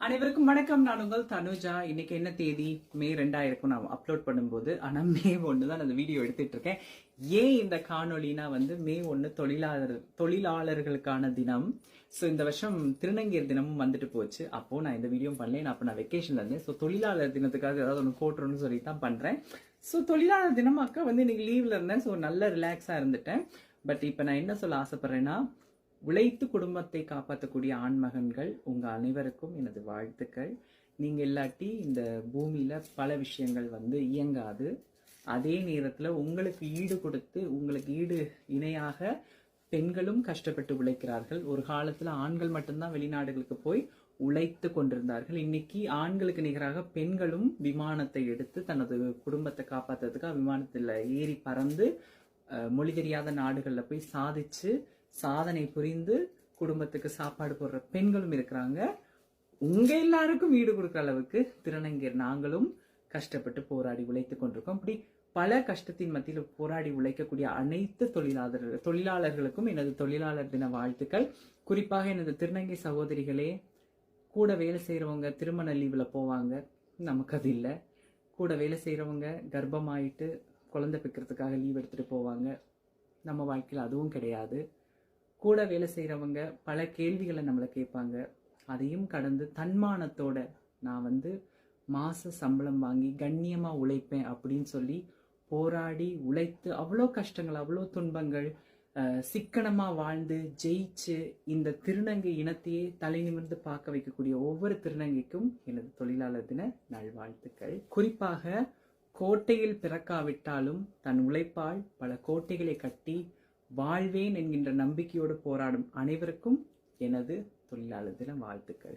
அனைவருக்கும் வணக்கம். நான் உங்கள் தனுஜா. இன்னைக்கு என்ன தேதி? மே 2 நான் அப்லோட் பண்ணும்போது, ஆனா மே 1 தான் அந்த வீடியோ எடுத்துட்டு இருக்கேன். ஏன் இந்த காணொலினா மே 1 தொழிலாளர்களுக்கான தினம். ஸோ இந்த வருஷம் திருநங்கையர் தினமும் வந்துட்டு போச்சு. அப்போ நான் இந்த வீடியோ பண்ணல. அப்போ நான் வெக்கேஷன்ல இருந்தேன். ஸோ தொழிலாளர் தினத்துக்காக ஏதாவது ஒன்று போட்டுருன்னு சொல்லி தான் பண்றேன். ஸோ தொழிலாளர் தினம் அக்கா இன்னைக்கு லீவ்ல இருந்தேன். ஸோ நல்ல ரிலாக்ஸா இருந்துட்டேன். பட் இப்போ நான் என்ன சொல்ல ஆசைப்படுறேன்னா, உழைத்து குடும்பத்தை காப்பாற்றக்கூடிய ஆண்மகன்கள் உங்க அனைவருக்கும் எனது வாழ்த்துக்கள். நீங்க இல்லாட்டி இந்த பூமியில பல விஷயங்கள் இயங்காது. அதே நேரத்துல உங்களுக்கு ஈடு கொடுத்து உங்களுக்கு ஈடு இணையாக பெண்களும் கஷ்டப்பட்டு உழைக்கிறார்கள். ஒரு காலத்துல ஆண்கள் மட்டும்தான் வெளிநாடுகளுக்கு போய் உழைத்து கொண்டிருந்தார்கள். இன்னைக்கு ஆண்களுக்கு நிகராக பெண்களும் விமானத்தை எடுத்து தனது குடும்பத்தை காப்பாற்றுறதுக்காக விமானத்துல ஏறி பறந்து மொழி தெரியாத நாடுகள்ல போய் சாதனை புரிந்து குடும்பத்துக்கு சாப்பாடு போடுற பெண்களும் இருக்கிறாங்க. உங்க எல்லாருக்கும் வீடு கொடுக்குற அளவுக்கு திருநங்கையர் நாங்களும் கஷ்டப்பட்டு போராடி உழைத்துக் கொண்டிருக்கோம். இப்படி பல கஷ்டத்தின் மத்தியில் போராடி உழைக்கக்கூடிய அனைத்து தொழிலாளர்களுக்கும் எனது தொழிலாளர் தின வாழ்த்துக்கள். குறிப்பாக எனது திருநங்கை சகோதரிகளே, கூட வேலை செய்யறவங்க திருமண லீவ்ல போவாங்க, நமக்கு அது இல்லை. கூட வேலை செய்யறவங்க கர்ப்பமாயிட்டு குழந்தை பெக்கிறதுக்காக லீவ் எடுத்துட்டு போவாங்க, நம்ம வாழ்க்கையில் அதுவும் கிடையாது. கூட வேலை செய்கிறவங்க பல கேள்விகளை நம்மளை கேட்பாங்க. அதையும் கடந்து தன்மானத்தோட நான் மாச சம்பளம் வாங்கி கண்ணியமாக உழைப்பேன் அப்படின்னு சொல்லி போராடி உழைத்து அவ்வளோ கஷ்டங்கள் அவ்வளோ துன்பங்கள் சிக்கனமாக வாழ்ந்து ஜெயிச்சு இந்த திருநங்கை இனத்தையே தலை நிமிர்ந்து பார்க்க வைக்கக்கூடிய ஒவ்வொரு திருநங்கைக்கும் எனது தொழிலாளர் தின நல்வாழ்த்துக்கள். குறிப்பாக கோட்டையில் பிறக்காவிட்டாலும் தன் உழைப்பால் பல கோட்டைகளை கட்டி வாழ்வேன் என்கின்ற நம்பிக்கையோடு போராடும் அனைவருக்கும் எனது தொழிலாளர் தின வாழ்த்துக்கள்.